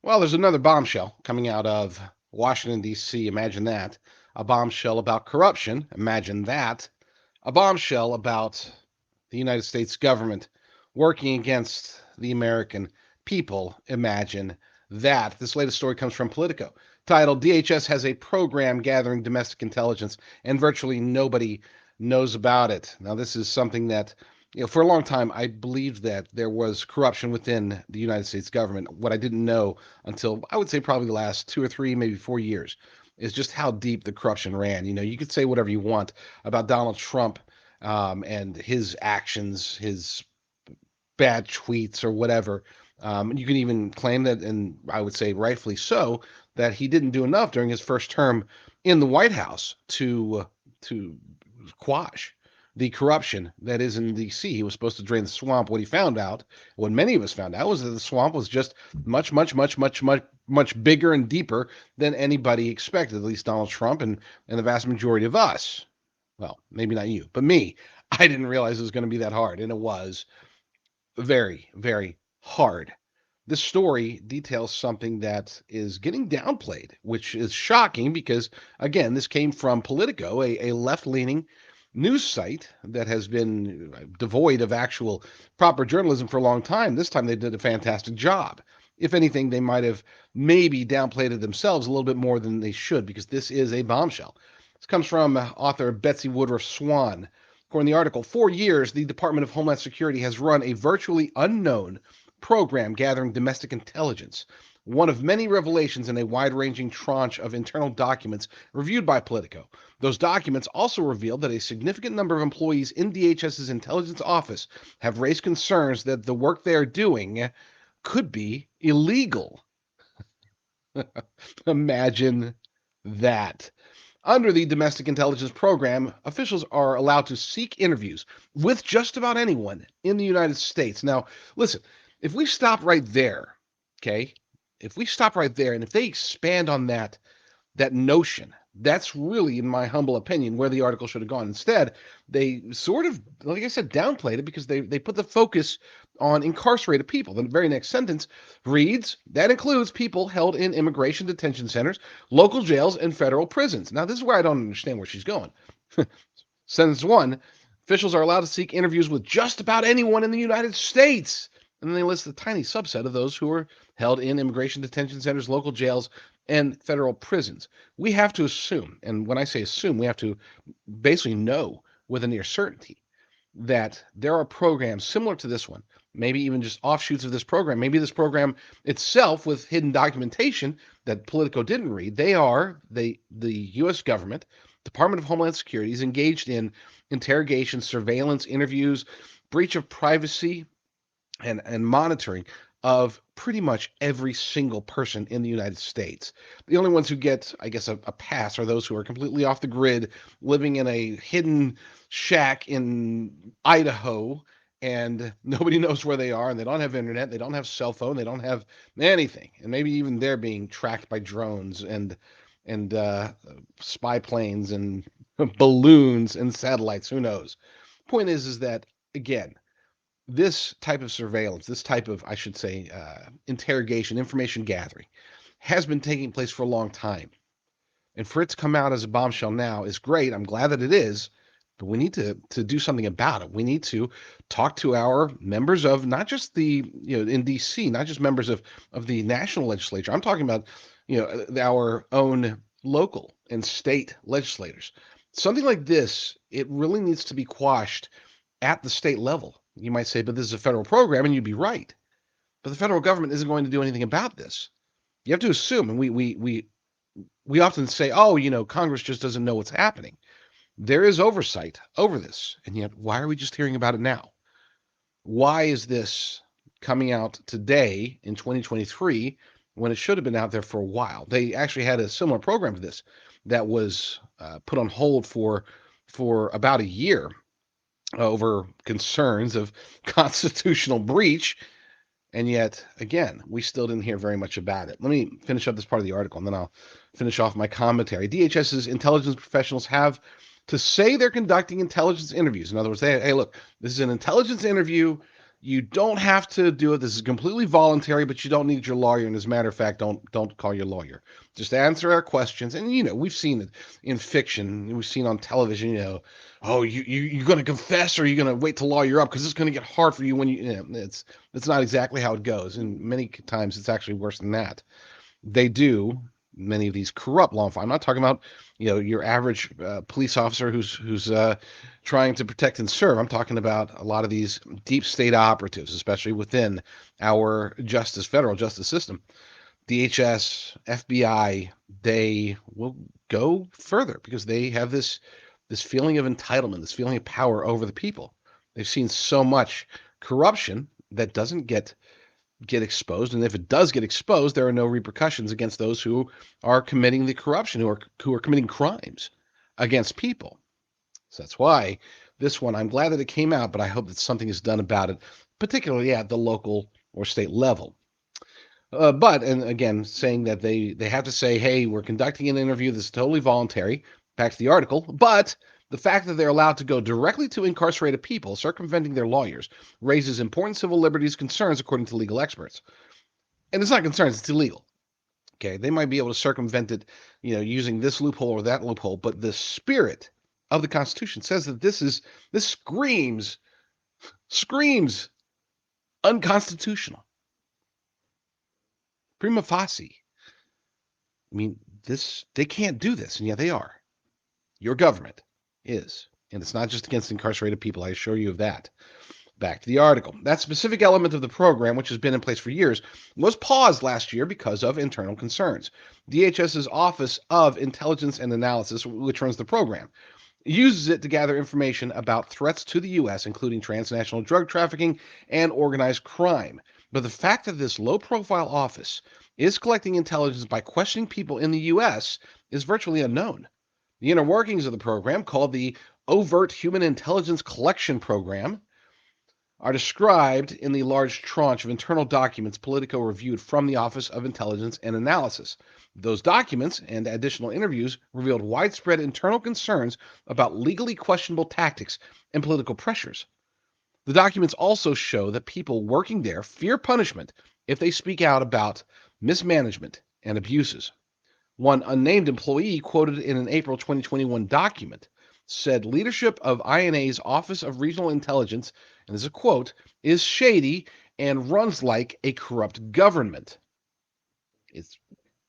Well, there's another bombshell coming out of Washington, D.C. Imagine that. A bombshell about corruption. Imagine that. A bombshell about the United States government working against the American people. Imagine that. This latest story comes from Politico, titled DHS has a program gathering domestic intelligence and virtually nobody knows about it. Now, this is something that for a long time, I believed that there was corruption within the United States government. What I didn't know until I would say probably the last 2 or 3, maybe 4 years, is just how deep the corruption ran. You could say whatever you want about Donald Trump and his actions, his bad tweets or whatever. You can even claim that, and I would say rightfully so, that he didn't do enough during his first term in the White House to quash the corruption that is in D.C. He was supposed to drain the swamp. What he found out, what many of us found out, was that the swamp was just much, much, much, much, much, much bigger and deeper than anybody expected. At least Donald Trump and the vast majority of us. Well, maybe not you, but me. I didn't realize it was going to be that hard, and it was very, very hard. This story details something that is getting downplayed, which is shocking because, again, this came from Politico, a left leaning news site that has been devoid of actual proper journalism for a long time. This time they did a fantastic job. If anything, they might have maybe downplayed it themselves a little bit more than they should because this is a bombshell. This comes from author Betsy Woodruff Swan. According to the article, for years, the Department of Homeland Security has run a virtually unknown program gathering domestic intelligence, one of many revelations in a wide-ranging tranche of internal documents reviewed by Politico. Those documents also revealed that a significant number of employees in DHS's intelligence office have raised concerns that the work they are doing could be illegal. Imagine that. Under the Domestic Intelligence Program, officials are allowed to seek interviews with just about anyone in the United States. Now, listen, if we stop right there, okay, if we stop right there and if they expand on that notion, that's really, in my humble opinion, where the article should have gone. Instead, they sort of, like I said, downplayed it because they put the focus on incarcerated people. The very next sentence reads, that includes people held in immigration detention centers, local jails, and federal prisons. Now, this is where I don't understand where she's going. Sentence one, officials are allowed to seek interviews with just about anyone in the United States. And then they list a tiny subset of those who are held in immigration detention centers, local jails, and federal prisons. We have to assume, and when I say assume, we have to basically know with a near certainty that there are programs similar to this one, maybe even just offshoots of this program. Maybe this program itself with hidden documentation that Politico didn't read. The U.S. government, Department of Homeland Security, is engaged in interrogation, surveillance, interviews, breach of privacy, and monitoring of pretty much every single person in the United States. The only ones who get, I guess, a pass are those who are completely off the grid, living in a hidden shack in Idaho, and nobody knows where they are, and they don't have internet, they don't have cell phone, they don't have anything, and maybe even they're being tracked by drones and spy planes and balloons and satellites. Who knows? Point is that again, this type of surveillance, this type of, I should say, interrogation, information gathering, has been taking place for a long time. And for it to come out as a bombshell now is great. I'm glad that it is, but we need to do something about it. We need to talk to our members of not just in DC, not just members of the national legislature. I'm talking about, our own local and state legislators. Something like this, it really needs to be quashed at the state level. You might say, but this is a federal program, and you'd be right. But the federal government isn't going to do anything about this. You have to assume, and we often say, oh, Congress just doesn't know what's happening. There is oversight over this, and yet why are we just hearing about it now? Why is this coming out today in 2023 when it should have been out there for a while? They actually had a similar program to this that was put on hold for about a year over concerns of constitutional breach. And yet, again, we still didn't hear very much about it. Let me finish up this part of the article, and then I'll finish off my commentary. DHS's intelligence professionals have to say they're conducting intelligence interviews. In other words, hey, look, this is an intelligence interview. You don't have to do it. This is completely voluntary, but you don't need your lawyer. And as a matter of fact, don't call your lawyer. Just answer our questions. And we've seen it in fiction. We've seen on television. Oh, you're going to confess, or you're going to wait to lawyer up because it's going to get hard for you when it's not exactly how it goes. And many times it's actually worse than that. They do many of these corrupt law enforcement. I'm not talking about your average police officer who's trying to protect and serve. I'm talking about a lot of these deep state operatives, especially within our federal justice system. DHS, FBI, they will go further because they have this feeling of entitlement, this feeling of power over the people. They've seen so much corruption that doesn't get exposed, and if it does get exposed, there are no repercussions against those who are committing the corruption, who are committing crimes against people. So that's why this one, I'm glad that it came out, but I hope that something is done about it, particularly at the local or state level. And again, saying that they have to say, hey, we're conducting an interview that's totally voluntary, back to the article, but the fact that they're allowed to go directly to incarcerated people, circumventing their lawyers, raises important civil liberties concerns, according to legal experts. And it's not concerns, it's illegal. Okay, they might be able to circumvent it, using this loophole or that loophole, but the spirit of the Constitution says that this screams unconstitutional. Prima facie. I mean, they can't do this, and yet they are. Your government is. And it's not just against incarcerated people, I assure you of that. Back to the article. That specific element of the program, which has been in place for years, was paused last year because of internal concerns. DHS's Office of Intelligence and Analysis, which runs the program, uses it to gather information about threats to the U.S., including transnational drug trafficking and organized crime. But the fact that this low-profile office is collecting intelligence by questioning people in the U.S. is virtually unknown. The inner workings of the program, called the Overt Human Intelligence Collection Program, are described in the large tranche of internal documents Politico reviewed from the Office of Intelligence and Analysis. Those documents and additional interviews revealed widespread internal concerns about legally questionable tactics and political pressures. The documents also show that people working there fear punishment if they speak out about mismanagement and abuses. One unnamed employee, quoted in an April 2021 document, said leadership of INA's Office of Regional Intelligence, and this is a quote, is shady and runs like a corrupt government.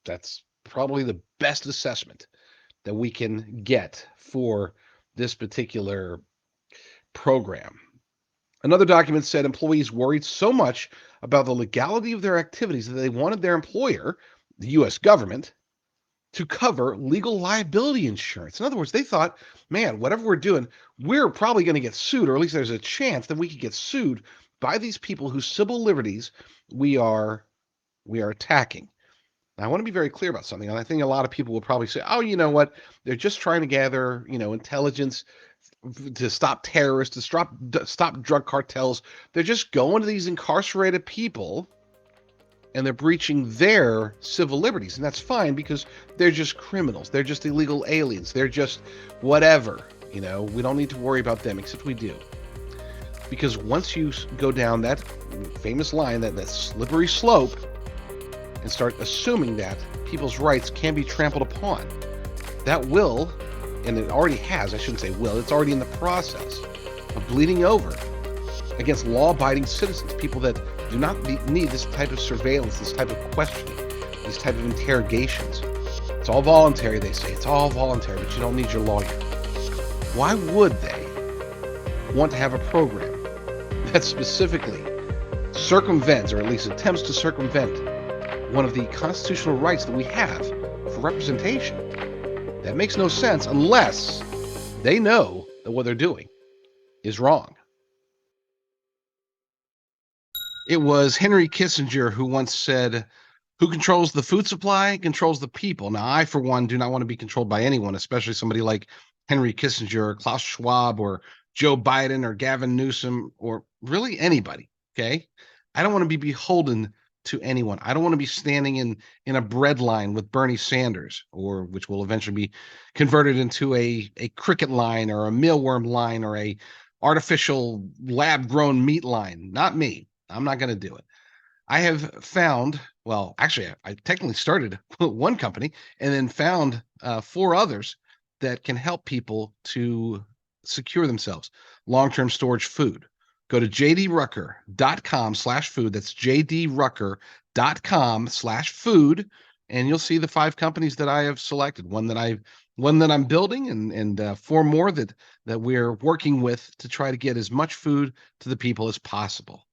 That's probably the best assessment that we can get for this particular program. Another document said employees worried so much about the legality of their activities that they wanted their employer, the U.S. government, to cover legal liability insurance. In other words, they thought, man, whatever we're doing, we're probably going to get sued, or at least there's a chance that we could get sued by these people whose civil liberties we are attacking. Now, I want to be very clear about something, and I think a lot of people will probably say, oh, you know what? They're just trying to gather, intelligence to stop terrorists, to stop drug cartels. They're just going to these incarcerated people and they're breaching their civil liberties. And that's fine because they're just criminals. They're just illegal aliens. They're just whatever. We don't need to worry about them, except we do. Because once you go down that famous line, that slippery slope, and start assuming that people's rights can be trampled upon, that will, and it already has, I shouldn't say will, it's already in the process of bleeding over against law-abiding citizens, people that do not need this type of surveillance, this type of questioning, these type of interrogations. It's all voluntary, they say. It's all voluntary, but you don't need your lawyer. Why would they want to have a program that specifically circumvents, or at least attempts to circumvent, one of the constitutional rights that we have for representation? That makes no sense unless they know that what they're doing is wrong. It was Henry Kissinger who once said, who controls the food supply controls the people. Now, I, for one, do not want to be controlled by anyone, especially somebody like Henry Kissinger or Klaus Schwab or Joe Biden or Gavin Newsom or really anybody, okay? I don't want to be beholden to anyone. I don't want to be standing in a bread line with Bernie Sanders, or which will eventually be converted into a cricket line or a mealworm line or a artificial lab grown meat line. Not me. I'm not going to do it. I have found, well, actually, I technically started one company and then found 4 others that can help people to secure themselves. Long-term storage food. Go to jdrucker.com/food. That's jdrucker.com/food. And you'll see the 5 companies that I have selected. One that I'm building, and 4 more that we're working with to try to get as much food to the people as possible.